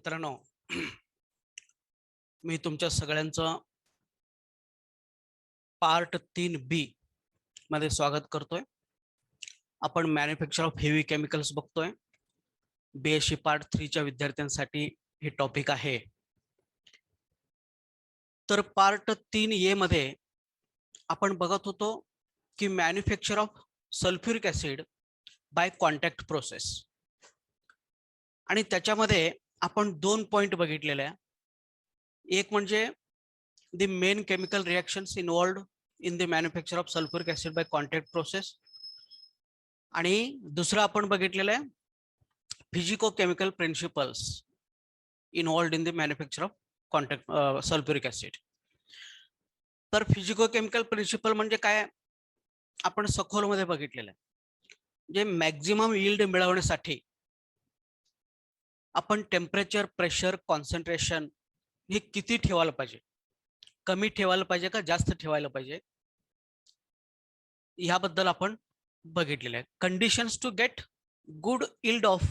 मित्रांनो, मी तुमच्या सगळ्यांचं पार्ट 3B मध्ये स्वागत करतोय. आपण मॅन्युफॅक्चर ऑफ हेवी केमिकल्स बघतोय. BSc पार्ट 3 च्या विद्यार्थ्यांसाठी हे टॉपिक आहे. तर पार्ट 3A मध्ये आपण बघत होतो की manufacture of sulphuric acid by contact process, आणि त्याच्यामध्ये आपण 2 पॉइंट बघितलेले आहे. एक म्हणजे the main chemical reactions involved in the manufacture of sulfuric acid by contact process, आणि दुसरा आपण बघितलेलं आहे physico-chemical principles involved in the manufacture of contact sulphuric acid. तर फिजिको-केमिकल प्रिन्सिपल म्हणजे काय आपण सखोलमध्ये बघितलेलं आहे. जे मॅक्झिमम यील्ड मिळवण्यासाठी आपण टेम्परेचर, प्रेशर, कॉन्सन्ट्रेशन हे किती ठेवायला पाहिजे, कमी ठेवायला पाहिजे का जास्त ठेवायला पाहिजे, याबद्दल आपण बघितलेले आहे. Conditions to get good yield of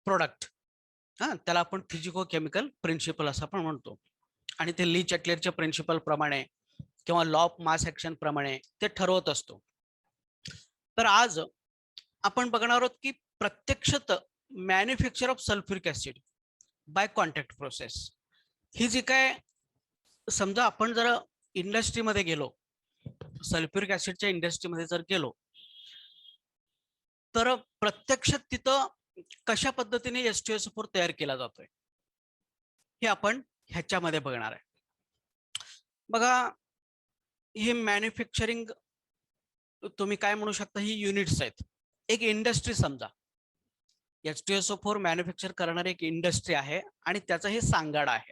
product, त्याला आपण फिजिको केमिकल प्रिन्सिपल असं आपण म्हणतो. आणि ते ली चॅटलेरच्या प्रिन्सिपल प्रमाणे किंवा लॉ ऑफ मास ऍक्शन प्रमाणे ते ठरवत असतो. तर आज आपण बघणार आहोत की प्रत्यक्षात manufacture of sulphuric acid by contact process ही जी काय, समजा आपण जर इंडस्ट्रीमध्ये गेलो, सल्फ्युरिक ऍसिडच्या इंडस्ट्रीमध्ये जर गेलो, तर प्रत्यक्षात तिथं कशा पद्धतीने H2SO4 तयार केला जातोय हे आपण ह्याच्यामध्ये बघणार आहे. बघा, हे मॅन्युफॅक्चरिंग तुम्ही काय म्हणू शकता, ही युनिट्स आहेत. एक इंडस्ट्री समजा, H2SO4 मॅन्युफॅक्चर करणारी एक इंडस्ट्री आहे आणि त्याचा हे सांगाडा आहे.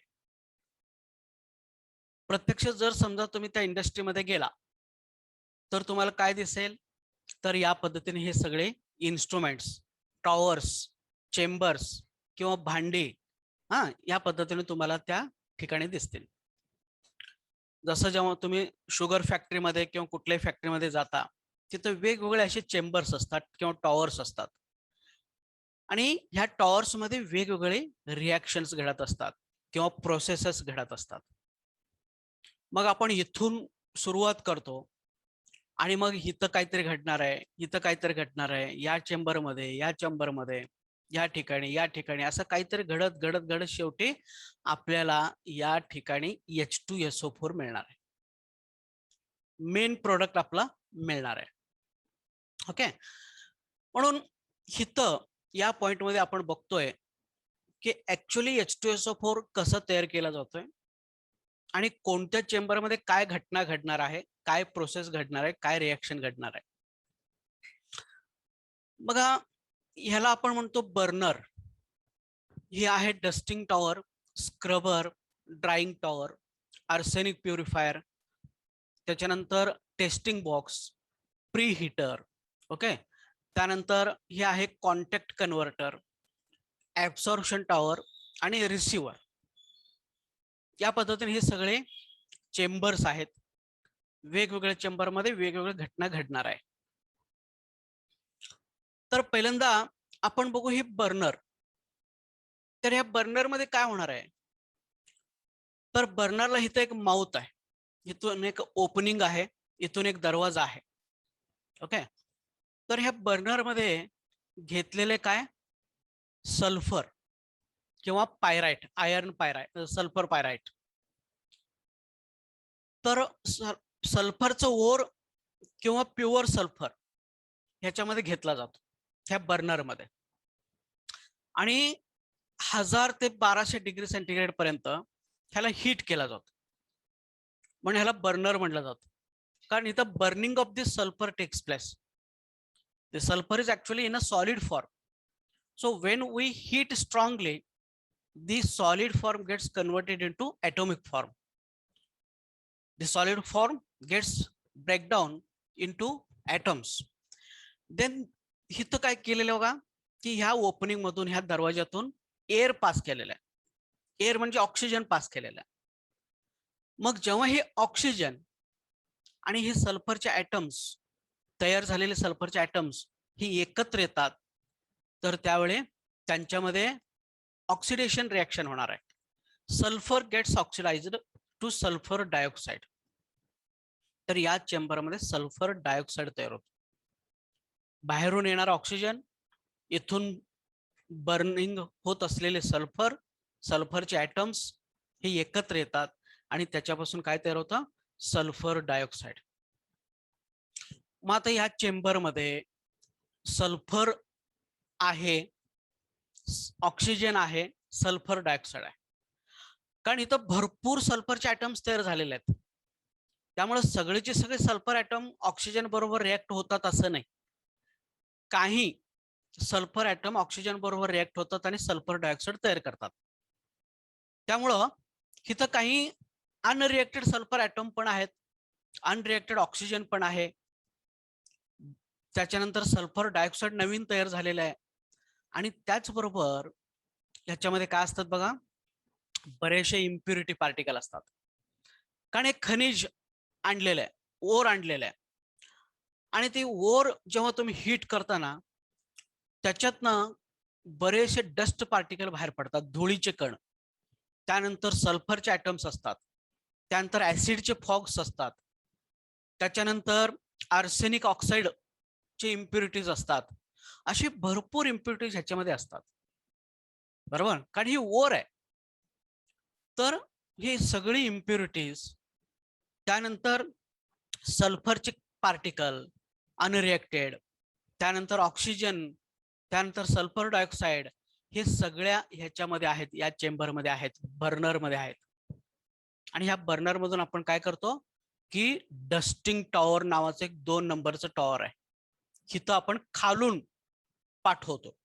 प्रत्यक्ष जर समजा तुम्ही त्या इंडस्ट्रीमध्ये गेला तर तुम्हाला काय दिसेल, तर या पद्धतीने हे सगळे इन्स्ट्रुमेंट्स, टॉवर्स, चेंबर्स किंवा भांडी या पद्धतीने तुम्हाला त्या ठिकाणी दिसतील. जसं जेव्हा तुम्ही शुगर फॅक्टरीमध्ये किंवा कुठल्याही फॅक्टरीमध्ये जाता, तिथे वेगवेगळे असे चेंबर्स असतात किंवा टॉवर्स असतात, आणि ह्या टॉवर्स मध्ये वेगवेगळे रिॲक्शन्स घडत असतात किंवा प्रोसेसेस घडत असतात. मग आपण इथून सुरुवात करतो आणि मग इथं काहीतरी घडणार आहे, इथं काहीतरी घडणार आहे, या चेंबरमध्ये, या चेंबरमध्ये, या ठिकाणी असं काहीतरी घडत घडत घडत शेवटी आपल्याला या ठिकाणी H2SO4 मिळणार आहे. मेन प्रोडक्ट आपला मिळणार आहे. ओके, म्हणून इथं या पॉइंट मध्ये आपण बघतोय की ऍक्च्युअली H2SO4 कसं तयार केला जातोय आणि कोणत्या चेंबरमध्ये काय घटना घडणार आहे, काय प्रोसेस घडणार आहे, काय रिॲक्शन घडणार आहे. बघा, ह्याला आपण म्हणतो बर्नर. हे आहे dusting tower, scrubber, drying tower, arsenic purifier, त्याच्यानंतर testing box, pre heater. Okay, त्यानंतर हे आहे कॉन्टॅक्ट कन्व्हर्टर, ऍब्सॉर्प्शन टॉवर आणि रिसिव्हर. या पद्धतीने हे सगळे चेंबर्स आहेत. वेगवेगळ्या चेंबरमध्ये वेगवेगळ्या घटना घडणार आहे. तर पहिल्यांदा आपण बघू हे बर्नर. तर ह्या बर्नर मध्ये काय होणार आहे, तर बर्नरला इथं एक माउथ आहे, इथून एक ओपनिंग आहे, इथून एक दरवाजा आहे. ओके, तर ह्या बर्नर मध्ये घेतलेले काय, सल्फर किंवा pyrite, iron pyrite, sulphur pyrite. तर सल्फरचं ओर किंवा प्युअर सल्फर ह्याच्यामध्ये घेतला जातो ह्या बर्नर मध्ये, आणि 1000 ते 1200 डिग्री सेंटीग्रेड पर्यंत ह्याला हीट केला जातो, म्हणून ह्याला बर्नर म्हटलं जातं. कारण इथं burning of this sulphur takes place. The sulfur is actually in a solid form. So when we heat strongly, the solid form gets converted into atomic form. The solid form gets break down into atoms. Then इथं काय केलेलं बघा की ह्या opening मधून, ह्या दरवाज्यातून air pass केलेलं आहे. एअर म्हणजे ऑक्सिजन पास केलेलं आहे. मग जेव्हा हे ऑक्सिजन आणि हे सल्फरचे ॲटम्स, तयार झालेले सल्फरचे ॲटम्स ही एकत्र येतात, तर त्यावेळी त्यांच्यामध्ये ऑक्सिडेशन रिॲक्शन होणार आहे. Sulphur gets oxidised to sulphur dioxide. तर या चेंबरमध्ये सल्फर डायऑक्साईड तयार होतो. बाहेरून येणारा ऑक्सिजन, इथून बर्निंग होत असलेले सल्फर, सल्फरचे ॲटम्स हे एकत्र येतात आणि त्याच्यापासून काय तयार होतं? Sulphur dioxide. मग आता या चेंबरमध्ये सल्फर आहे, ऑक्सिजन आहे, सल्फर डायऑक्साईड आहे. कारण इथं भरपूर सल्फरचे ॲटम्स तयार झालेले आहेत. त्यामुळे सगळेचे सगळे सल्फर ॲटम ऑक्सिजन बरोबर रिॲक्ट होतात असं नाही. काही सल्फर ॲटम ऑक्सिजन बरोबर रिॲक्ट होतात आणि सल्फर डायऑक्साईड तयार करतात. त्यामुळं इथं काही अनरिएक्टेड सल्फर ॲटम पण आहेत, अनरिएक्टेड ऑक्सिजन पण आहे. त्याच्यानंतर सल्फर डायऑक्साईड नवीन तयार झालेलं आहे. आणि त्याचबरोबर ह्याच्यामध्ये काय असतात बघा, बरेचसे इम्प्युरिटी पार्टिकल असतात. कारण एक खनिज आणलेलं आहे, ओर आणलेलं आहे, आणि ते ओर जेव्हा तुम्ही हीट करताना त्याच्यातनं बरेचसे डस्ट पार्टिकल बाहेर पडतात, धुळीचे कण. त्यानंतर सल्फरचे ॲटम्स असतात, त्यानंतर ऍसिडचे फॉग्स असतात, त्याच्यानंतर आर्सेनिक ऑक्साईडचे इम्प्युरिटीज असतात. अशी भरपूर इम्प्युरिटीज ह्याच्यामध्ये असतात, बरोबर? कारण ही ओर आहे. तर ही सगळी इम्प्युरिटीज, त्यानंतर सल्फरचे पार्टिकल अनरिएक्टेड, त्यानंतर ऑक्सिजन, त्यानंतर सल्फर डायऑक्साईड, हे सगळ्या ह्याच्यामध्ये आहेत, या चेंबरमध्ये आहेत, बर्नरमध्ये आहेत. आणि ह्या बर्नर मधून आपण काय करतो की डस्टिंग टॉवर नावाचं एक 2 नंबरचं टॉवर आहे, इथं आपण खालून पाठवतो.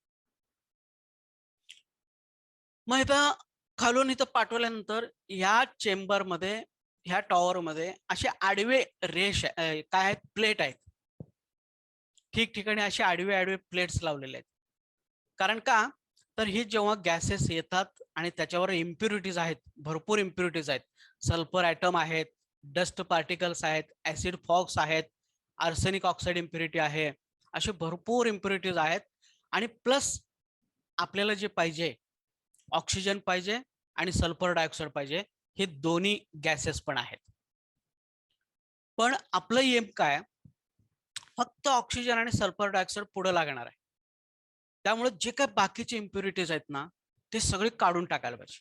मग इथं खालून इथं पाठवल्यानंतर ह्या चेंबरमध्ये, ह्या टॉवरमध्ये असे आडवे रेष काय आहेत, प्लेट आहेत. ठिकठिकाणी असे आडवे आडवे प्लेट्स लावलेले आहेत. कारण का, तर ही जेव्हा गॅसेस येतात आणि त्याच्यावर इम्प्युरिटीज आहेत, भरपूर इम्प्युरिटीज आहेत, सल्फर ॲटम आहेत, डस्ट पार्टिकल्स आहेत, ऍसिड फॉग्स आहेत, आर्सेनिक ऑक्साईड इम्प्युरिटी आहे, असे भरपूर इम्प्युरिटीज आहेत. आणि प्लस आपल्याला जे पाहिजे, ऑक्सिजन पाहिजे आणि सल्फर डायऑक्साईड पाहिजे, हे दोन्ही गॅसेस पण आहेत. पण आपलं एम काय, फक्त ऑक्सिजन आणि सल्फर डायऑक्साईड पुढे लागणार आहे. त्यामुळे जे काही बाकीचे इम्प्युरिटीज आहेत ना, ते सगळे काढून टाकायला पाहिजे.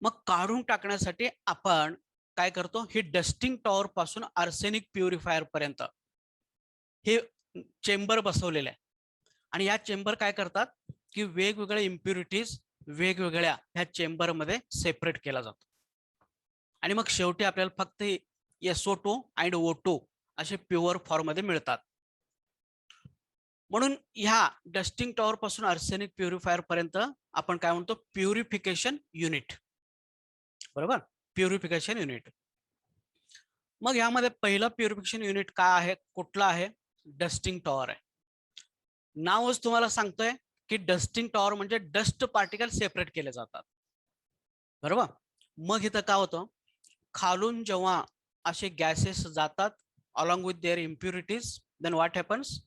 मग काढून टाकण्यासाठी आपण काय करतो, हे डस्टिंग टॉवर पासून आर्सेनिक प्युरिफायर पर्यंत हे चेंबर बसवलेले आहे. आणि या चेंबर काय करतात की वेगवेगळ्या इम्प्युरिटीज वेगवेगळ्या ह्या चेंबरमध्ये सेपरेट केला जातो. आणि मग शेवटी आपल्याला फक्त SO2 आणि O2 असे प्युअर फॉर्म मध्ये मिळतात. म्हणून ह्या डस्टिंग टॉवर पासून आर्सेनिक प्युरिफायर पर्यंत आपण काय म्हणतो, प्युरिफिकेशन युनिट, बरोबर? Purification unit. मग यामध्ये पहिलं प्युरिफिकेशन युनिट काय आहे, कुठलं आहे? डस्टिंग टॉवर आहे. नावच तुम्हाला सांगतोय की डस्टिंग टॉवर म्हणजे डस्ट पार्टिकल सेपरेट केले जातात, बरोबर? मग इथं काय होतं, खालून जेव्हा असे गॅसेस जातात along with their impurities, then what happens,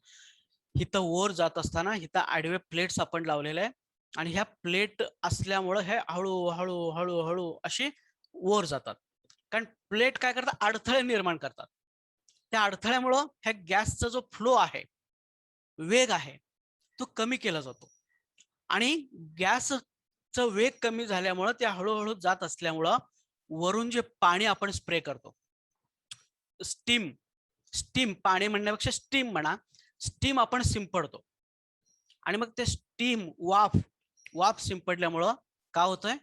इथं वर जात असताना इथं आडवे प्लेट्स आपण लावलेले आहे. आणि ह्या प्लेट असल्यामुळं हे हळूहळू हळूहळू असे वर जातात. कारण प्लेट काय करतात, अडथळे निर्माण करतात. त्या अडथळ्यामुळं ह्या गॅसचा जो फ्लो आहे, वेग आहे, तो कमी केला जातो. आणि गॅसचा वेग कमी झाल्यामुळं ते हळूहळू जात असल्यामुळं वरून जे पाणी आपण स्प्रे करतो, स्टीम, स्टीम पाणी म्हणण्यापेक्षा स्टीम म्हणा, स्टीम आपण शिंपडतो. आणि मग ते स्टीम, वाफ, वाफ शिंपडल्यामुळं काय होतंय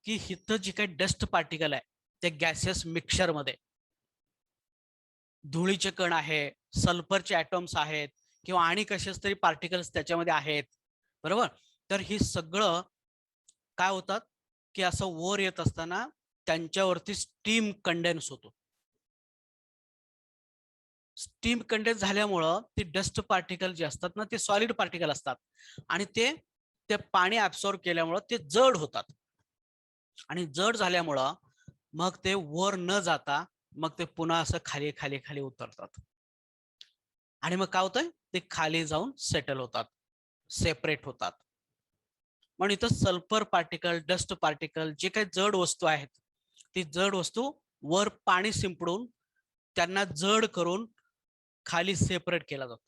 की इथं जे काही डस्ट पार्टिकल आहे, ते गॅसेस मिक्सचर मध्ये धुळीचे कण आहे, सल्फरचे ॲटम्स आहेत, किंवा आणि कशाच तरी पार्टिकल्स त्याच्यामध्ये आहेत, बरोबर? तर हे सगळं काय होतात की असं वर येत असताना त्यांच्यावरती स्टीम कंडेन्स होतो. स्टीम कंडेन्स झाल्यामुळं ते डस्ट पार्टिकल जे असतात ना, ते सॉलिड पार्टिकल असतात आणि ते पाणी ऍब्सॉर्ब केल्यामुळं ते जड होतात. आणि जड झाल्यामुळं मग ते वर न जाता मग ते पुन्हा असं खाली खाली खाली उतरतात. आणि मग काय होतंय, ते खाली जाऊन सेटल होतात, सेपरेट होतात. म्हणून इथं सल्फर पार्टिकल, डस्ट पार्टिकल, जे काही जड वस्तू आहेत ती जड वस्तू वर पाणी शिंपडून त्यांना जड करून खाली सेपरेट केला जातो.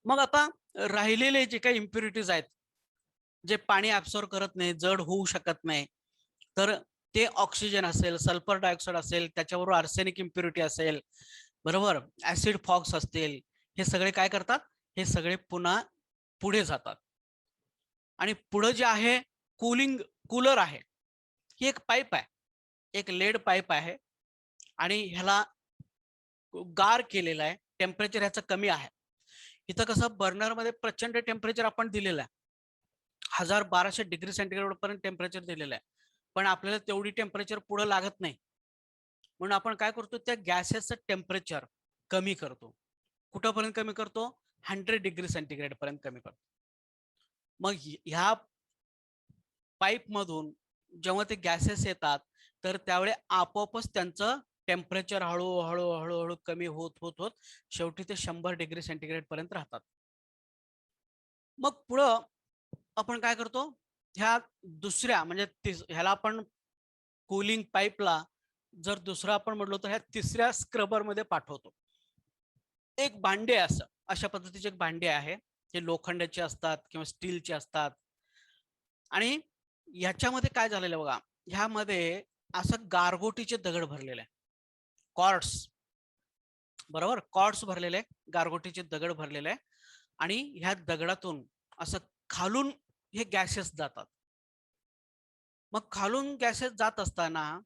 मग आता राहिलेले जे काही इम्प्युरिटीज आहेत, जे पाणी ऍब्सॉर्ब करत नाही, जड होऊ शकत नाही, तर ते ऑक्सिजन असेल, सल्फर डायऑक्साईड असेल, त्याच्याबरोबर आर्सेनिक इम्प्युरिटी असेल, बरोबर, ऍसिड फॉक्स असतील, हे सगळे काय करतात, हे सगळे पुन्हा पुढे जातात. आणि पुढे जे आहे कूलर आहे, ही एक पाईप आहे, एक लेड पाईप आहे आणि ह्याला गार केलेला आहे, टेम्परेचर ह्याचं कमी आहे. इथं कसं बर्नरमध्ये प्रचंड टेम्परेचर आपण दिलेलं आहे, 1200 डिग्री सेंटीग्रेड पर्यंत टेम्परेचर दिलेलं आहे, पण आपल्याला तेवढी टेम्परेचर पुढे लागत नाही. म्हणून आपण काय करतो, त्या गॅसेसचं टेम्परेचर कमी करतो. कुठपर्यंत कमी करतो, 100 डिग्री सेंटीग्रेड पर्यंत कमी करतो. मग ह्या पाईप मधून जेव्हा ते गॅसेस येतात तर त्यावेळी आपोआपच त्यांचं टेम्परेचर हळूहळू हळूहळू कमी होत होत होत शेवटी ते 100 डिग्री सेंटीग्रेड पर्यंत राहतात. मग पुढं आपण काय करतो, ह्या दुसऱ्या म्हणजे ह्याला आपण कूलिंग पाईपला जर दुसरा आपण म्हटलो तर ह्या तिसऱ्या स्क्रबर मध्ये पाठवतो. एक भांडे असं अशा पद्धतीचे एक भांडे आहे, जे लोखंडाचे असतात किंवा स्टीलचे असतात. आणि ह्याच्यामध्ये काय झालेलं बघा, ह्यामध्ये असं गारगोटीचे दगड भरलेले आहे, कॉर्ड्स, बरोबर, कॉर्ड्स भरलेले, गारगोटीचे दगड भरलेले आहे. आणि ह्या दगडातून असं खालून हे गॅसेस जातात. मग खालून गॅसेस जात असताना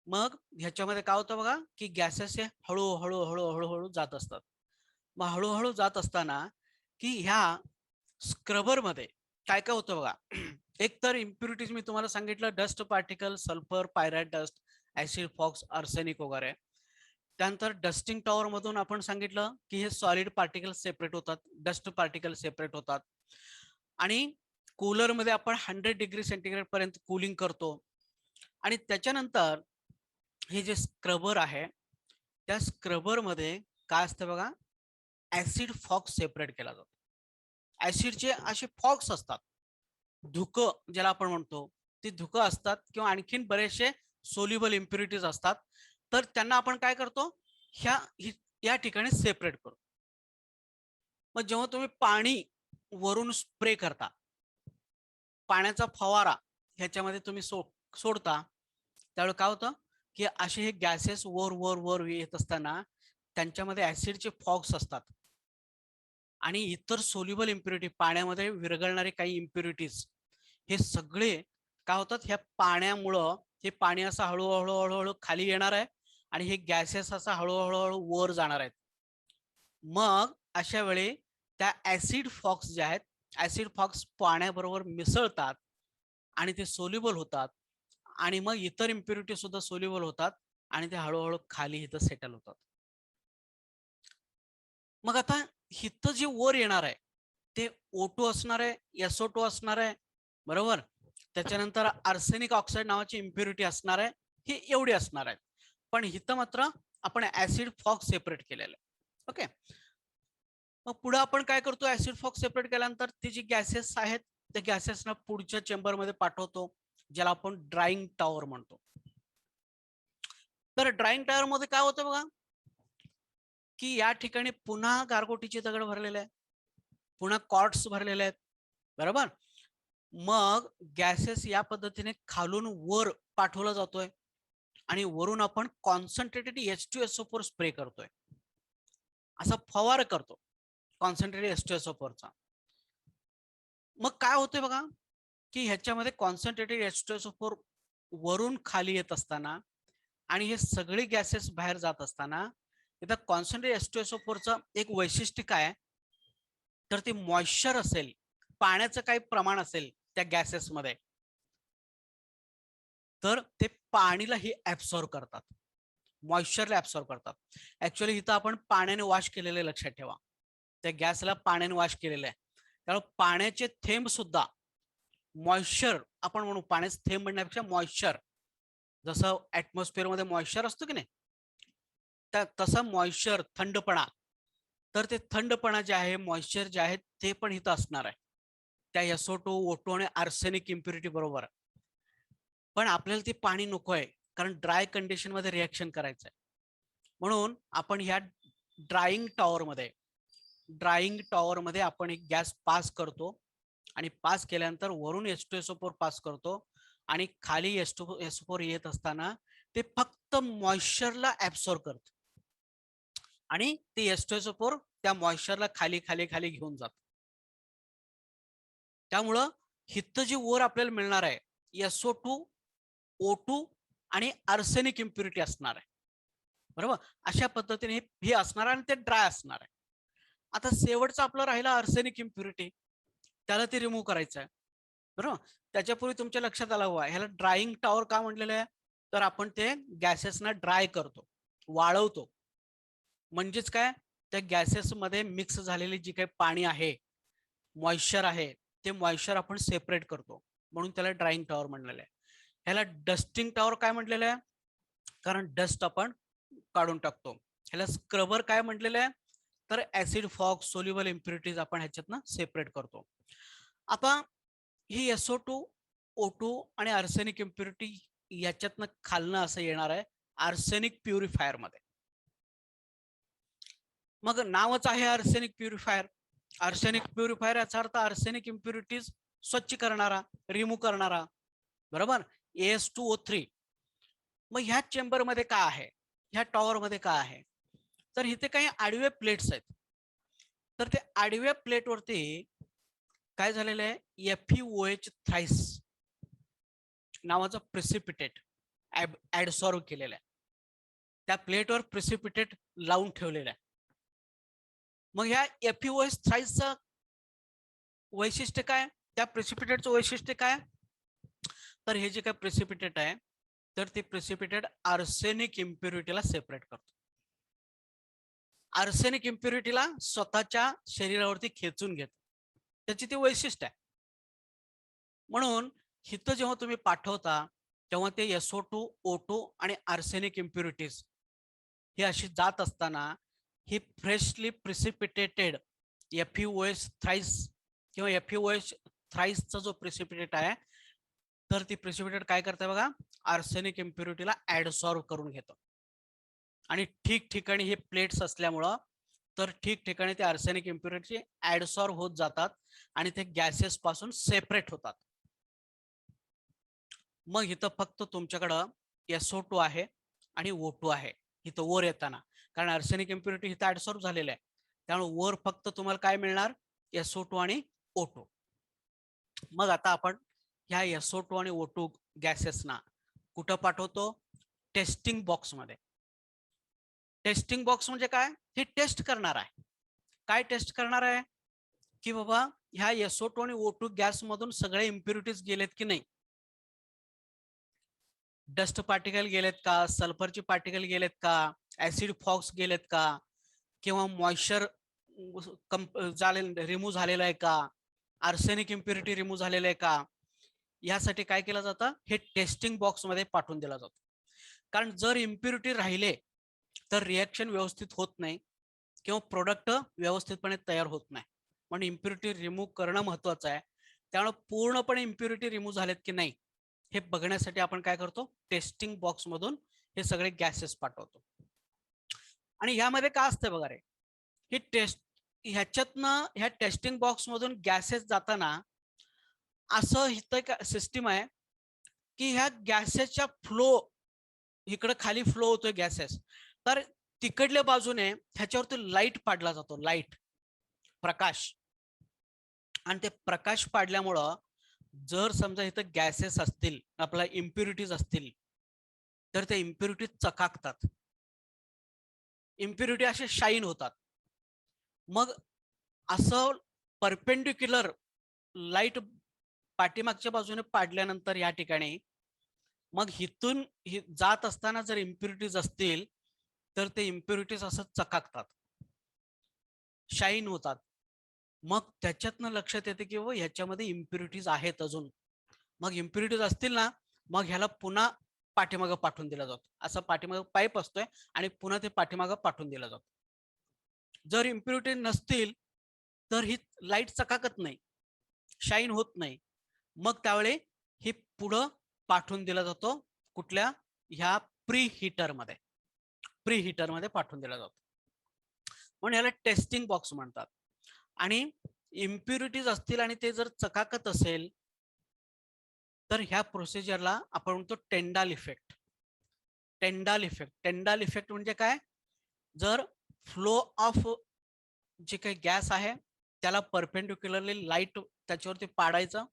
मग ह्याच्यामध्ये काय होतं बघा, की गॅसेस हे हळूहळू हळूहळू हळू जात असतात. मग हळूहळू जात असताना की ह्या स्क्रबरमध्ये काय काय होतं बघा, एक तर इम्प्युरिटीज मी तुम्हाला सांगितलं, dust particle, sulphur, pyrite dust, acid fogs, arsenic वगैरे. त्यानंतर डस्टिंग टॉवर मधून आपण सांगितलं की हे सॉलिड पार्टिकल सेपरेट होतात, डस्ट पार्टिकल सेपरेट होतात. आणि कूलर मध्ये आपण 100 डिग्री सेंटीग्रेड पर्यंत कूलिंग करतो. आणि त्याच्यानंतर हे जे स्क्रबर आहे त्या स्क्रबर मध्ये काय असतं बघा, ऍसिड फॉक्स सेपरेट केला जातो. ऍसिडचे असे फॉक्स असतात, धुकं ज्याला आपण म्हणतो, ते धुकं असतात किंवा आणखीन बरेचसे सोल्युबल इम्प्युरिटीज असतात. तर त्यांना आपण काय करतो, या ठिकाणी सेपरेट करतो. मग जेव्हा तुम्ही पाणी वरून स्प्रे करता, पाण्याचा फवारा ह्याच्यामध्ये तुम्ही सोडता, त्यावेळी काय होतं की असे हे गॅसेस वर वर वर येत असताना त्यांच्यामध्ये ऍसिडचे फॉक्स असतात आणि इतर सोल्युबल इम्प्युरिटी, पाण्यामध्ये विरघळणारे काही इम्प्युरिटीज, हे सगळे काय होतात, ह्या पाण्यामुळं हे पाणी असं हळूहळू हळूहळू खाली येणार आहे आणि हे गॅसेस असं हळूहळू हळू वर जाणार आहेत. मग अशा वेळी त्या ऍसिड फॉक्स जे आहेत, ऍसिड फॉक्स पाण्याबरोबर मिसळतात आणि ते सोल्युबल होतात आणि मग इतर इम्प्युरिटी सुद्धा सोल्युबल होतात आणि ते हळूहळू खाली इथं सेटल होतात. मग आता इथं जे वर येणार आहे ते O2 असणार आहे, SO2 असणार आहे, बरोबर. त्याच्यानंतर आर्सेनिक ऑक्साईड नावाची इम्प्युरिटी असणार आहे, हे एवढे असणार आहेत. पण इथं मात्र आपण ऍसिड फॉक्स सेपरेट केलेलं आहे. ओके. मग पुढे आपण काय करतो, ऍसिड फॉक्स सेपरेट केल्यानंतर ते जे गॅसेस आहेत त्या गॅसेसना पुढच्या चेंबरमध्ये पाठवतो, ज्याला आपण ड्राईंग टॉवर म्हणतो. तर ड्राईंग टॉवर मध्ये काय होतं बघा, की या ठिकाणी पुन्हा गारगोटीचे दगड भरलेले आहेत, पुन्हा कॉर्ड्स भरलेले आहेत, बरोबर. मग गॅसेस या पद्धतीने खालून वर पाठवला जातोय आणि वरून आपण कॉन्सन्ट्रेटेड H2SO4 स्प्रे करतोय, असा फवार करतो कॉन्सन्ट्रेटेड H2SO4 चा. मग काय होतंय बघा, की ह्याच्यामध्ये कॉन्सन्ट्रेटेड H2SO4 वरून खाली येत असताना आणि हे सगळे गॅसेस बाहेर जात असताना इथं कॉन्सन्ट्रेटेड H2SO4 चं एक वैशिष्ट्य काय, तर ते मॉइश्चर असेल, पाण्याचं काही प्रमाण असेल त्या गॅसेस मध्ये, तर ते पाणीला हे ऍब्सॉर्ब करतात, मॉइश्चरला ऍब्सॉर्ब करतात. ऍक्च्युअली इथं आपण पाण्याने वॉश केलेले, लक्षात ठेवा, त्या गॅसला पाण्याने वॉश केलेलं आहे. त्यामुळे पाण्याचे थेंब सुद्धा मॉइश्चर, आपण म्हणू पाण्याचे थेंब म्हणण्यापेक्षा मॉइश्चर, जसं ऍटमॉस्फिअर मध्ये मॉइश्चर असतो की नाही, तसा मॉइश्चर, थंडपणा, तर ते थंडपणा जे आहे, मॉइश्चर जे आहे ते पण इथं असणार आहे. त्या SO2 O2 आणि आर्सेनिक इम्प्युरिटी बरोबर, पण आपल्याला ती पाणी नको आहे कारण ड्राय कंडिशन मध्ये रिएक्शन करायचं आहे. म्हणून आपण ह्या ड्राईंग टॉवर मध्ये आपण एक गॅस पास करतो आणि पास केल्यानंतर वरून H2SO4 पास करतो आणि खाली H2SO4 येत असताना ते फक्त मॉइश्चरला ऍब्सॉर्ब करत आणि ते H2SO4 त्या मॉइश्चरला खाली खाली खाली घेऊन जात. त्यामुळं हिथं जी वर आपल्याला मिळणार आहे SO2 O2 आणि आर्सेनिक इम्प्युरिटी असणार आहे. बरोबर, अशा पद्धतीने हे असणार आणि ते ड्राय असणार आहे. आता शेवटचं आपलं राहिलं आर्सेनिक इम्प्युरिटी, त्याला ते रिमूव्ह करायचं आहे. बरोबर, त्याच्यापूर्वी तुमच्या लक्षात आलं हवं ह्याला ड्राईंग टॉवर का म्हटलेलं आहे, तर आपण ते गॅसेसना ड्राय करतो, वाळवतो. म्हणजेच काय, त्या गॅसेस मध्ये मिक्स झालेली जी काही पाणी आहे, मॉइश्चर आहे, ते मॉइश्चर आपण सेपरेट करतो, म्हणून त्याला ड्राईंग टॉवर म्हणलेलं आहे. ह्याला डस्टिंग टॉवर काय म्हटलेलं आहे, कारण डस्ट आपण काढून टाकतो. ह्याला स्क्रबर काय म्हटलेलं आहे, तर ऍसिड फॉग सोल्युबल इम्प्युरिटीज आपण ह्याच्यातनं सेपरेट करतो. आता ही SO2 O2 आणि आर्सेनिक इम्प्युरिटी याच्यातनं खालनं असं येणार आहे आर्सेनिक प्युरिफायर मध्ये. मग नावच आहे आर्सेनिक प्युरिफायर. आर्सेनिक प्युरिफायर याचा अर्थ आर्सेनिक इम्प्युरिटीज स्वच्छ करणारा, रिमूव्ह करणारा. बरोबर, AS2O3. मग ह्या चेंबर मध्ये काय आहे, ह्या टॉवर मध्ये काय आहे, तर इथे काही आडवे प्लेट्स आहेत. तर ते आडव्या प्लेटवरती काय झालेलं आहे, FeOH थ्राइस नावाचं प्रेसिपिटेट ऍडसॉर्ब केलेलं आहे. त्या प्लेटवर प्रेसिपिटेट लावून ठेवलेलं आहे. मग ह्या FeOH थ्राइसचं वैशिष्ट्य काय, त्या प्रेसिपिटेटचं वैशिष्ट्य काय, तर हे जे काय प्रेसिपिटेट आहे, तर ते प्रेसिपिटेट आर्सेनिक इम्प्युरिटीला सेपरेट करतो. आर्सेनिक इम्प्युरिटीला स्वतःच्या शरीरावरती खेचून घेतो, त्याची ती वैशिष्ट्य आहे. म्हणून हिथं जेव्हा तुम्ही पाठवता तेव्हा ते SO2 O2 आणि आर्सेनिक इम्प्युरिटीज हे अशी जात असताना ही फ्रेशली प्रिसिपिटेटेड FeOH थ्राइस किंवा FeOH थ्राइसचा जो प्रिसिपिटेट आहे, तर ती प्रिसिपिटेट काय करते बघा, आर्सेनिक इम्प्युरिटीला ऍडसॉर्ब करून घेतो. आणि ठिकठिकाणी हे प्लेट्स असल्यामुळं तर ठिकठिकाणी ते आर्सेनिक इम्प्युरिटी ऍडसॉर्ब होत जातात आणि ते गॅसेस पासून सेपरेट होतात. मग इथं फक्त तुमच्याकडं SO2 आहे आणि O2 आहे इथं वर येताना, कारण आर्सेनिक इम्प्युरिटी इथं ऍडसॉर्ब झालेलं आहे. त्यामुळे वर फक्त तुम्हाला काय मिळणार, SO2 आणि O2. मग आता आपण ह्या SO2 आणि O2 गॅसेसना कुठं पाठवतो, टेस्टिंग बॉक्स मध्ये. टेस्टिंग बॉक्स म्हणजे काय, हे टेस्ट करणार आहे. काय टेस्ट करणार आहे, की बाबा ह्या SO2 आणि O2 गॅस मधून सगळे इम्प्युरिटीज गेलेत की नाही. डस्ट पार्टिकल गेलेत का, सल्फरचे पार्टिकल गेलेत का, ऍसिड फॉक्स गेलेत का, किंवा मॉइश्चर रिमूव्ह झालेला आहे का, आर्सेनिक इम्प्युरिटी रिमूव्ह झालेला आहे का, यासाठी काय केलं जातं, हे टेस्टिंग बॉक्स मध्ये पाठवून दिला जातो. कारण जर इम्प्युरिटी राहिले तर रिएक्शन व्यवस्थित होत नाही किंवा प्रोडक्ट व्यवस्थितपणे तयार होत नाही. म्हणून इम्प्युरिटी रिमूव्ह करणं महत्वाचं आहे. त्यामुळे पूर्णपणे इम्प्युरिटी रिमूव्ह झालेत की नाही हे बघण्यासाठी आपण काय करतो, टेस्टिंग बॉक्स मधून हे सगळे गॅसेस पाठवतो. आणि ह्यामध्ये काय असतं बघा रे, ही ह्याच्यातनं ह्या टेस्टिंग बॉक्स मधून गॅसेस जाताना असं इथं सिस्टीम आहे की ह्या गॅसेसच्या फ्लो इकडे खाली फ्लो होतोय गॅसेस, तर तिकडल्या बाजूने ह्याच्यावरती लाईट पाडला जातो, लाईट, प्रकाश. आणि ते प्रकाश पाडल्यामुळं जर समजा इथं गॅसेस असतील, आपला इम्प्युरिटीज असतील, तर ते इम्प्युरिटीज चकाकतात, इम्प्युरिटी असे शाईन होतात. मग असं परपेंडिक्युलर लाईट पाठीमागच्या बाजूने पाडल्यानंतर या ठिकाणी मग हिथून जात असताना जर इम्प्युरिटीज असतील तर ते इम्प्युरिटीज असं चकाकतात, शाईन होतात. मग त्याच्यातनं लक्षात येते की ह्याच्यामध्ये इम्प्युरिटीज आहेत अजून. मग इम्प्युरिटीज असतील ना, मग ह्याला पुन्हा पाठीमागं पाठवून दिला जातो. असं पाठीमागं पाईप असतोय आणि पुन्हा ते पाठीमागं पाठवून दिला जातो. जर इम्प्युरिटी नसतील तर ही लाईट चकाकत नाही, शाईन होत नाही, मग त्यावेळी ही पुढं पाठवून दिला जातो कुठल्या ह्या प्री हीटर मध्ये पाठवून दिला जातो, म्हणून याला टेस्टिंग बॉक्स म्हणतात. आणि इम्प्युरिटीज असतील आणि ते जर चकाकत असेल तर ह्या प्रोसिजरला आपण म्हणतो टेंडाल इफेक्ट. टेंडाल इफेक्ट म्हणजे काय, जर फ्लो ऑफ जे काही गॅस आहे त्याला परपेंडिक्युलरली लाईट त्याच्यावरती पाडायचं,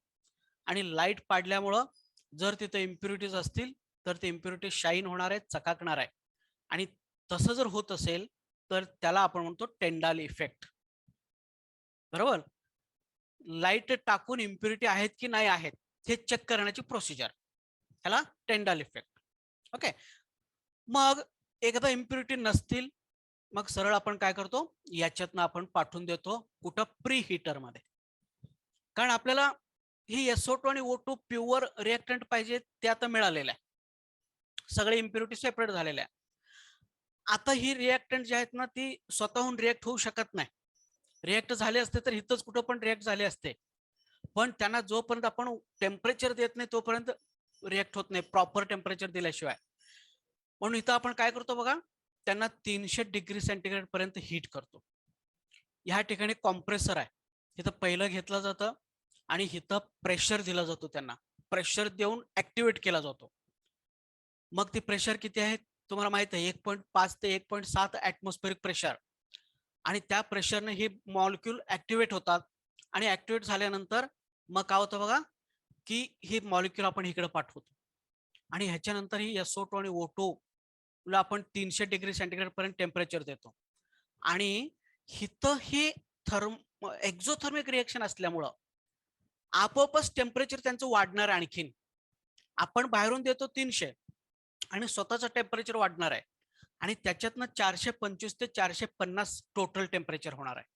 आणि लाईट पाडल्यामुळं जर तिथे इम्प्युरिटीज असतील तर ते इम्प्युरिटीज शाईन होणार आहे, चकाकणार आहे. आणि तसं जर होत असेल तर त्याला आपण म्हणतो टेंडाल इफेक्ट. बरोबर, लाईट टाकून इम्प्युरिटी आहेत की नाही आहेत हे चेक करण्याची प्रोसिजर, ह्याला टेंडाल इफेक्ट. ओके, मग एकदा इम्प्युरिटी नसतील मग सरळ आपण काय करतो, याच्यातनं आपण पाठवून देतो कुठं, प्री हीटर मध्ये. कारण आपल्याला ही SO2 आणि O2 प्युअर रिएक्टंट पाहिजे, ते आता मिळालेलं आहे, सगळे इम्प्युरिटी सेपरेट झालेल्या आहे. आता ही रिएक्टंट जे आहेत ना ती स्वतःहून रिएक्ट होऊ शकत नाही. रिएक्ट झाले असते तर इथंच कुठं पण रिएक्ट झाले असते, पण त्यांना जोपर्यंत आपण टेम्परेचर देत नाही तोपर्यंत रिएक्ट होत नाही, प्रॉपर टेम्परेचर दिल्याशिवाय. म्हणून इथं आपण काय करतो बघा, त्यांना 300 डिग्री सेंटीग्रेड पर्यंत हीट करतो. ह्या ठिकाणी कॉम्प्रेसर आहे, इथं पहिलं घेतलं जातं आणि इथं प्रेशर दिला जातो, त्यांना प्रेशर देऊन ऍक्टिव्हेट केला जातो. मग ती प्रेशर किती आहे तुम्हाला माहित आहे, 1.5 ते 1.7 ऍटमॉस्फेरिक प्रेशर. आणि त्या प्रेशरने ही मॉलिक्यूल ऍक्टिव्हेट होतात, आणि ऍक्टिव्हेट झाल्यानंतर मग काय होतं बघा, की ही मॉलिक्यूल आपण इकडे पाठवतो, आणि ह्याच्यानंतर ही SO2 आणि O2 ला आपण 300 डिग्री सेंटीग्रेड पर्यंत टेम्परेचर देतो. आणि इथं हे एक्झोथर्मिक रिएक्शन असल्यामुळं आपोआपच टेम्परेचर त्यांचं वाढणार आहे. आणखीन आपण बाहेरून देतो 300 आणि स्वतःचं टेम्परेचर वाढणार आहे, आणि त्याच्यातनं 425 ते 450 टोटल टेम्परेचर होणार आहे.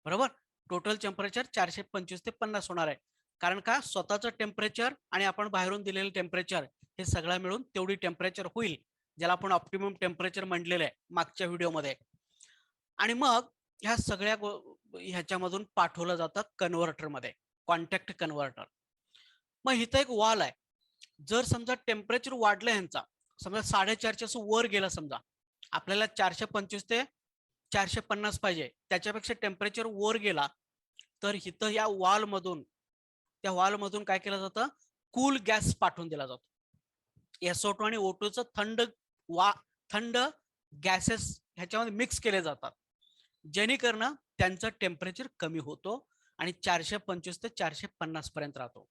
बरोबर, टोटल टेम्परेचर 425 ते 50 होणार आहे. कारण का, स्वतःचं टेम्परेचर आणि आपण बाहेरून दिलेलं टेम्परेचर हे सगळं मिळून तेवढी टेम्परेचर होईल, ज्याला आपण ऑप्टिमम टेम्परेचर म्हटलेलं आहे मागच्या व्हिडिओमध्ये. आणि मग ह्या सगळ्या ह्याच्यामधून पाठवलं जातं कन्व्हर्टरमध्ये, कॉन्टॅक्ट कन्व्हर्टर. मग इथं एक वॉल आहे, जर समजा टेम्परेचर वाढलं ह्यांचा, समजा 450 असं वर गेलं, समजा आपल्याला 425 ते 450 पाहिजे, त्याच्यापेक्षा टेम्परेचर वर गेला, तर इथं या त्या वॉलमधून काय केलं जातं, कूल गॅस पाठवून दिला जातो. SO2 आणि O2 थंड गॅसेस ह्याच्यामध्ये मिक्स केले जातात, जेणेकरून त्यांचं टेम्परेचर कमी होतो आणि 425 ते 450 पर्यंत राहतो.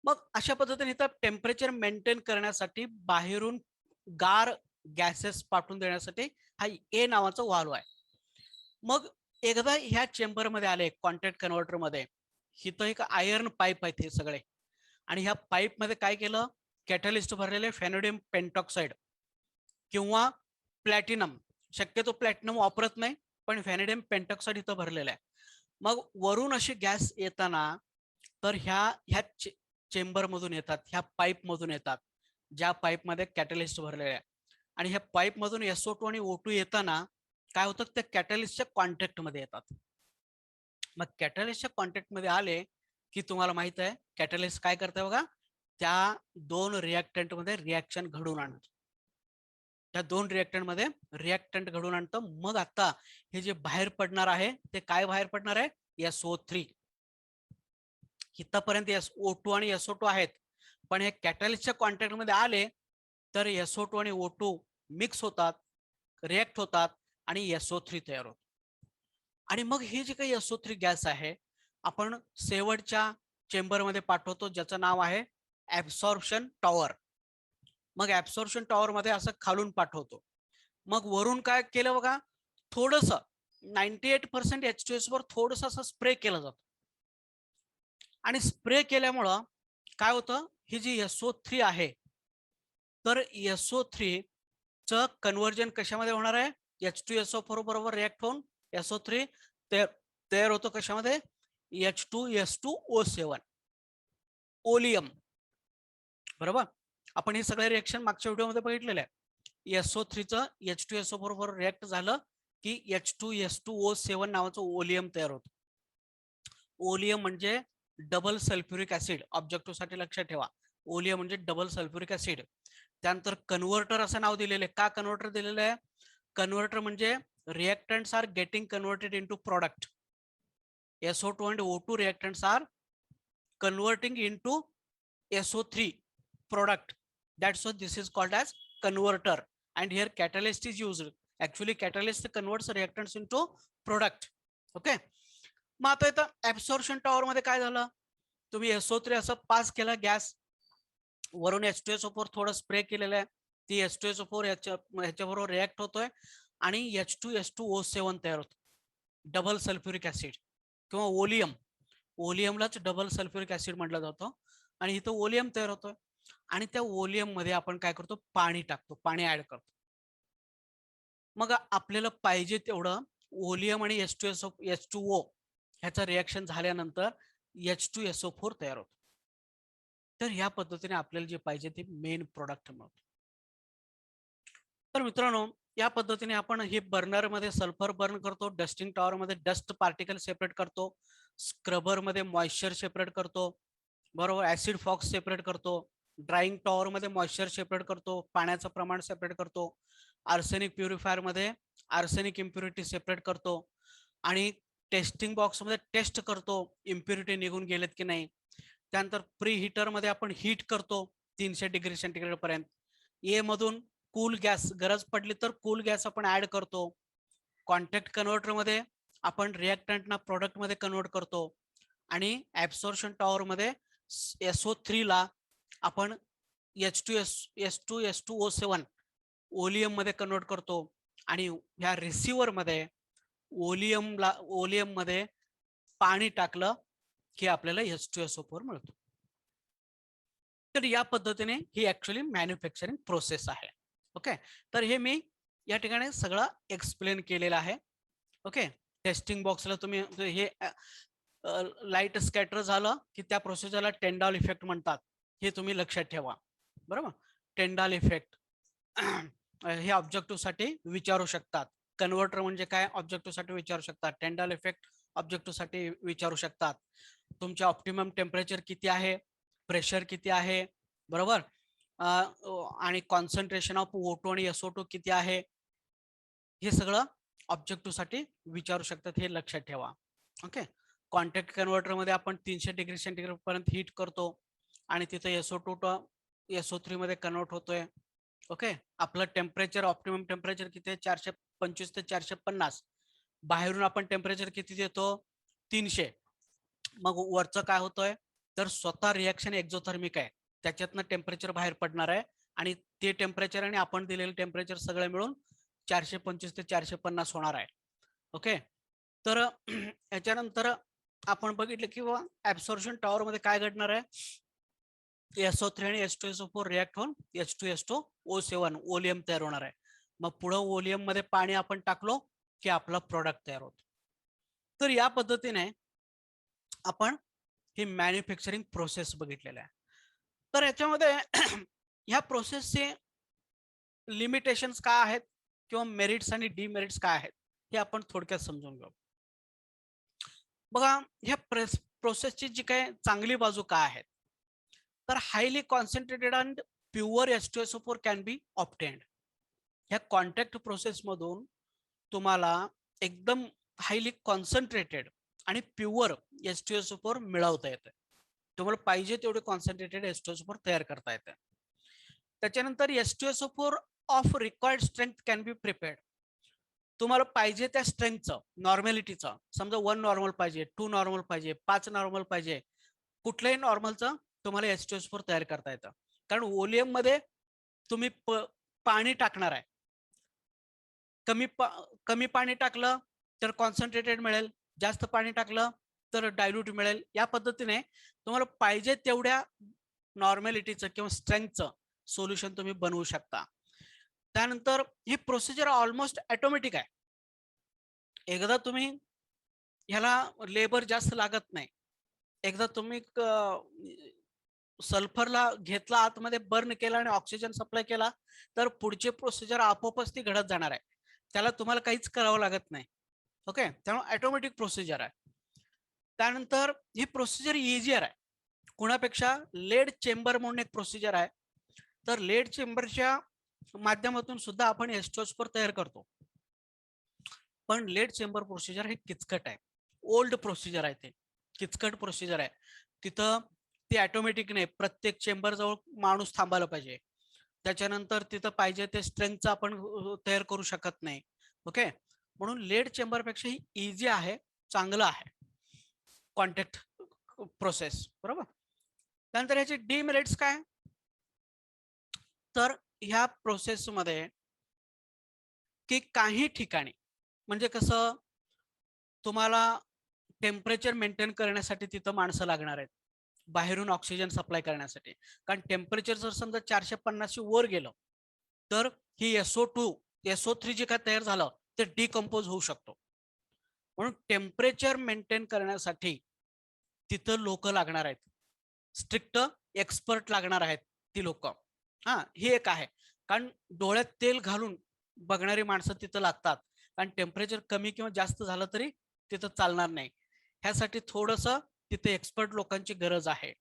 मग अशा पद्धतीने इथं टेम्परेचर मेंटेन करण्यासाठी बाहेरून गार गॅसेस पाठवून देण्यासाठी हा ए नावाचा वाल्व आहे. मग एकदा ह्या चेंबरमध्ये आले कॉन्टॅक्ट कन्व्हर्टरमध्ये, इथं एक आयर्न पाईप आहेत हे सगळे, आणि ह्या पाईप मध्ये काय केलं, कॅटलिस्ट भरलेले फॅनेडियम पेंटॉक्साइड किंवा प्लॅटिनम, शक्यतो प्लॅटिनम वापरत नाही पण फॅनेडियम पेंटॉक्साइड इथं भरलेलं आहे. मग वरून अशी गॅस येताना तर ह्या चेंबर मधून येतात, ह्या पाईप मधून येतात, ज्या पाईप मध्ये कॅटलिस्ट भरलेले आहे. आणि ह्या पाईप मधून SO2 आणि O2 येताना काय होतं, त्या कॅटलिस्टच्या कॉन्टॅक्ट मध्ये येतात. मग कॅटलिस्टच्या कॉन्टॅक्ट मध्ये आले की तुम्हाला माहित आहे कॅटलिस्ट काय करते बघा, त्या दोन रिएक्टंट मध्ये रिएक्शन घडवून आणतो, त्या दोन रिएक्टंट मध्ये रिएक्टंट घडवून आणतं. मग आता हे जे बाहेर पडणार आहे ते काय बाहेर पडणार आहे, SO3. इथपर्यंत O2 आणि SO2 आहेत, पण हे कॅटलिस्टच्या कॉन्टॅक्ट मध्ये आले तर SO2 आणि O2 मिक्स होतात, रिएक्ट होतात आणि SO3 तयार होतो. आणि मग हे जे काही SO3 गॅस आहे आपण शेवटच्या चेंबरमध्ये पाठवतो, ज्याचं नाव आहे ऍब्सॉर्प्शन टॉवर. मग ऍब्सॉर्प्शन टॉवर मध्ये असं खालून पाठवतो. मग वरून काय केलं बघा, थोडस 98% H2S वर थोडस असं स्प्रे केलं जातं, आणि स्प्रे केल्यामुळं काय होतं, ही जी SO3 आहे तर SO3 च कन्व्हर्जन कशामध्ये होणार आहे, H2SO4 बरोबर रिएक्ट होऊन SO3 तयार होतो कशामध्ये, H2S2O7 ओलियम. बरोबर, आपण हे सगळे रिएक्शन मागच्या व्हिडिओमध्ये बघितलेले आहे. SO3 च H2SO बरोबर रिएक्ट झालं की H2S2O7 नावाचं ओलियम तयार होतं. ओलियम म्हणजे डबल सल्फ्युरिक ऍसिड, ऑब्जेक्टिव्ह साठी लक्षात ठेवा. ओलियम म्हणजे डबल सल्फ्युरिक ऍसिड. त्यानंतर कन्व्हर्टर असं नाव दिलेलं आहे. का कन्व्हर्टर दिलेलं आहे? कन्व्हर्टर म्हणजे reactants are getting converted into product. SO2 and O2 reactants are converting into SO3 product. That's why this is called as converter. And here catalyst is used. Actually catalyst converts reactants into product. Okay. मग आता इथं absorption tower मध्ये काय झालं, तुम्ही SO3 असं pass केला gas, वरून H2SO4 थोडं स्प्रे केलेलं आहे, ती H2SO4 ह्याच्याबरोबर रिॲक्ट होतोय आणि H2SO7 तयार होतो, डबल सल्फ्युरिक ऍसिड किंवा ओलियम. ओलियमलाच डबल सल्फ्युरिक ऍसिड म्हटलं जातं. आणि इथं ओलियम तयार होतोय आणि त्या ओलियम मध्ये आपण काय करतो, पाणी टाकतो, पाणी ऍड करतो. मग आपल्याला पाहिजे तेवढं ओलियम आणि H2O ह्याचं रिएक्शन झाल्यानंतर H2SO4 तयार होतो. तर ह्या पद्धतीने आपल्याला जे पाहिजे ते मेन प्रोडक्ट मिळतो. तर मित्रांनो, या पद्धतीने आपण हे बर्नर मध्ये सल्फर बर्न करतो, डस्टिंग टॉवर मध्ये डस्ट पार्टिकल सेपरेट करतो, स्क्रबर मध्ये मॉइश्चर सेपरेट करतो, बरोबर, ऍसिड फॉक्स सेपरेट करतो, ड्राईंग टॉवर मध्ये मॉइश्चर सेपरेट करतो, पाण्याचं प्रमाण सेपरेट करतो, आर्सेनिक प्युरिफायर मध्ये आर्सेनिक इम्प्युरिटी सेपरेट करतो आणि टेस्टिंग बॉक्स मध्ये टेस्ट करतो इम्प्युरिटी निघून गेलेत की नाही. त्यानंतर प्री हीटर मध्ये आपण हीट करतो 300 डिग्री सेंटीग्रेड पर्यंत. ए मधून कूल गॅस, गरज पडली तर कूल गॅस आपण ऍड करतो. कॉन्टॅक्ट कन्व्हर्टर मध्ये आपण रिएक्टंटना प्रोडक्ट मध्ये कन्वर्ट करतो आणि ऍब्सॉर्प्शन टॉवर मध्ये SO3 ला आपण H2SO7 ओलियम मध्ये कन्वर्ट करतो आणि ह्या रिसिव्हर मध्ये ओलियम मध्ये पाणी टाकलं की आपल्याला H2SO4 मिळतो. तर या पद्धतीने ही ऍक्च्युअली मॅन्युफॅक्चरिंग प्रोसेस आहे. ओके, तर हे मी या ठिकाणी सगळं एक्सप्लेन केलेलं आहे. ओके, टेस्टिंग बॉक्सला तुम्ही हे लाईट स्कॅटर झालं की त्या प्रोसेसरला टेंडॉल इफेक्ट म्हणतात, हे तुम्ही लक्षात ठेवा. बरोबर, टेंडॉल इफेक्ट हे ऑब्जेक्टिव्ह साठी विचारू शकतात. कन्व्हर्टर म्हणजे काय ऑब्जेक्टिव्ह साठी विचारू शकतात. टेंडॉल इफेक्ट ऑब्जेक्टिव्ह साठी विचारू शकतात. तुमचे ऑप्टिमम टेम्परेचर किती आहे, प्रेशर किती आहे, बरोबर, आणि कॉन्सन्ट्रेशन ऑफ O2 आणि SO2 किती आहे, हे सगळं ऑब्जेक्टिव्ह साठी विचारू शकतात, हे लक्षात ठेवा. ओके, कॉन्टॅक्ट कन्व्हर्टर मध्ये आपण 300 डिग्री सेंटीग्रेड पर्यंत हीट करतो आणि तिथे SO2 SO3 मध्ये कन्वर्ट होतोय. ओके, आपलं टेम्परेचर ऑप्टिमम टेम्परेचर किती आहे, 425 ते 450. बाहेरून आपण टेम्परेचर किती देतो, 300. मग वरचं काय होतंय, तर स्वतः रिएक्शन एक्झोथर्मिक आहे, त्याच्यातनं टेम्परेचर बाहेर पडणार आहे आणि ते टेम्परेचर आणि आपण दिलेलं टेम्परेचर सगळं मिळून 425 ते 450 होणार आहे. ओके, तर याच्यानंतर आपण बघितलं की ऍब्सॉर्प्शन टॉवर मध्ये काय घडणार आहे, SO3 आणि H2SO4 रिॲक्ट होऊन H2SO7 ओलियम तयार होणार आहे. मग पुढे ओलियम मध्ये पाणी आपण टाकलो की आपला प्रोडक्ट तयार होतो. तर या पद्धतीने आपण ही मॅन्युफॅक्चरिंग प्रोसेस बघितलेली आहे. तर याच्यामध्ये ह्या प्रोसेसचे लिमिटेशन्स काय आहेत किंवा मेरिट्स आणि डिमेरिट्स काय आहेत हे आपण थोडक्यात समजून घेऊ. बघा, ह्या प्रोसेसची जी काही चांगली बाजू काय आहेत, तर highly concentrated and pure H2SO4 can be obtained. ह्या कॉन्टॅक्ट प्रोसेस मधून तुम्हाला एकदम हायली कॉन्सन्ट्रेटेड आणि प्युअर H2SO4 मिळवता येते. तुम्हाला पाहिजे तेवढे कॉन्सन्ट्रेटेड H2SO4 तयार करता येते. त्याच्यानंतर H2SO4 of required strength can be prepared. तुम्हाला पाहिजे त्या स्ट्रेंथचं, नॉर्मॅलिटीचं, समजा 1 नॉर्मल पाहिजे, 2 नॉर्मल पाहिजे, 5 नॉर्मल पाहिजे, कुठल्याही नॉर्मलचं तुम्हाला H2SO4 तयार करता येतं. कारण ओलियम मध्ये तुम्ही पाणी टाकणार आहे, कमी पाणी टाकलं तर कॉन्सन्ट्रेटेड मिळेल, जास्त पाणी टाकलं तर डायल्यूट मिळेल. या पद्धतीने तुम्हाला पाहिजे तेवढ्या नॉर्मॅलिटीचं किंवा स्ट्रेंथचं सोल्युशन तुम्ही बनवू शकता. त्यानंतर ही प्रोसिजर ऑलमोस्ट ऑटोमॅटिक आहे. एकदा तुम्ही ह्याला लेबर जास्त लागत नाही. एकदा तुम्ही सल्फरला घेतला, आतमध्ये बर्न केला आणि ऑक्सिजन सप्लाय केला, तर पुढचे प्रोसिजर आपोआपच ती घडत जाणार आहे. त्याला तुम्हाला काहीच करावं लागत नाही. ओके, त्यामुळे ऑटोमॅटिक प्रोसिजर आहे. त्यानंतर ही प्रोसिजर इजियर आहे कुणापेक्षा. लेड चेंबर म्हणून एक प्रोसिजर आहे. तर लेड चेंबरच्या माध्यमातून सुद्धा आपण H2O4 तयार करतो. पण लेड चेंबर प्रोसिजर हे किचकट आहे, ओल्ड प्रोसिजर आहे, ते किचकट प्रोसिजर आहे. तिथं ती ऑटोमॅटिक नाही, प्रत्येक चेंबर जवळ माणूस थांबायला पाहिजे. त्याच्यानंतर तिथं पाहिजे ते स्ट्रेंथचं आपण तयार करू शकत नाही. ओके, म्हणून लेड चेंबर पेक्षा ही इझी आहे, चांगलं आहे कॉन्टॅक्ट प्रोसेस. बरोबर. त्यानंतर ह्याचे डिमेरिट्स काय. तर ह्या प्रोसेसमध्ये की काही ठिकाणी म्हणजे कसं, तुम्हाला टेम्परेचर मेंटेन करण्यासाठी तिथं माणसं लागणार आहेत, बाहेरून ऑक्सिजन सप्लाय करण्यासाठी. कारण टेम्परेचर जर समजा 450 वर गेलं तर ही SO2 SO3 जे काय तयार झालं ते डिकम्पोज होऊ शकतो. म्हणून टेम्परेचर मेंटेन करण्यासाठी तिथं लोक लागणार आहेत, स्ट्रिक्ट एक्सपर्ट लागणार आहेत ती लोक. हा, हे एक आहे. कारण डोळ्यात तेल घालून बघणारी माणसं तिथं लागतात. कारण टेम्परेचर कमी किंवा जास्त झालं तरी तिथं चालणार नाही. ह्यासाठी थोडंसं तिथे एक्सपर्ट लोकांची गरज आहे.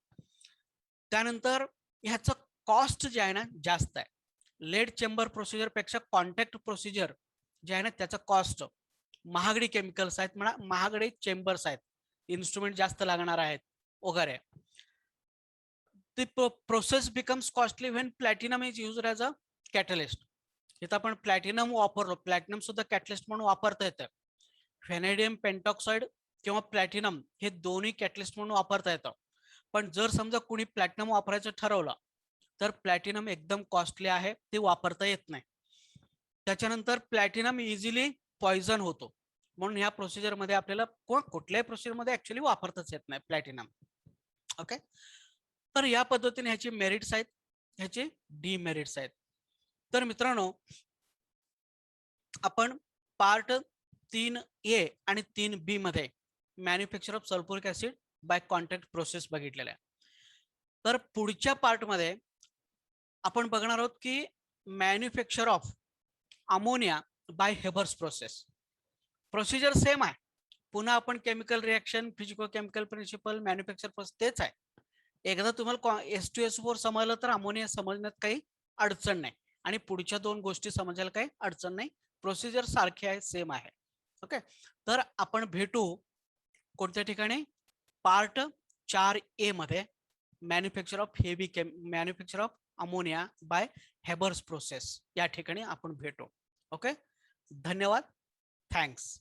त्यानंतर ह्याचं कॉस्ट जे आहे ना जास्त आहे. लेड चेंबर प्रोसिजर पेक्षा कॉन्टॅक्ट प्रोसिजर जे आहे ना त्याचं कॉस्ट, महागडी केमिकल्स आहेत म्हणा, महागडे चेंबर्स आहेत, इन्स्ट्रुमेंट जास्त लागणार आहेत वगैरे. The process becomes costly when platinum is used as a catalyst. इथं आपण प्लॅटिनम वापरलो, प्लॅटिनम सुद्धा कॅटलिस्ट म्हणून वापरता येतं. व्हॅनेडियम पेंटॉक्साइड किंवा प्लॅटिनम हे दोन्ही कॅटलिस्ट म्हणून वापरता येतं. पण जर समजा कुणी प्लॅटिनम वापरायचं ठरवलं तर प्लॅटिनम एकदम कॉस्टली आहे, ते वापरता येत नाही. त्याच्यानंतर प्लॅटिनम इझिली पॉइझन होतो, म्हणून ह्या प्रोसिजर मध्ये आपल्याला कुठल्याही प्रोसिजर मध्ये ऍक्च्युअली वापरताच येत नाही प्लॅटिनम. ओके, तर या पद्धतीने ह्याचे मेरिट्स आहेत, ह्याचे डिमेरिट्स आहेत. तर मित्रांनो, आपण पार्ट 3A आणि 3B मध्ये manufacture of sulphuric acid by contact process बघितलेला आहे. तर पुढच्या पार्ट मध्ये आपण बघणार आहोत की manufacture of ammonia by Haber's process. Procedure same आहे, पुन्हा आपण chemical reaction, physico chemical principle, manufacture process तेच आहे. एकदा तुम्हाला H2SO4 समजलं तर अमोनिया समजण्यात काही अडचण नाही, आणि पुढच्या दोन गोष्टी समजायला काही अडचण नाही. प्रोसिजर सारखी आहे, सेम आहे. ओके, तर आपण भेटू कोणत्या ठिकाणी, पार्ट 4A मध्ये manufacture of manufacture of ammonia by Haber's process या ठिकाणी आपण भेटू. ओके, धन्यवाद, थँक्स.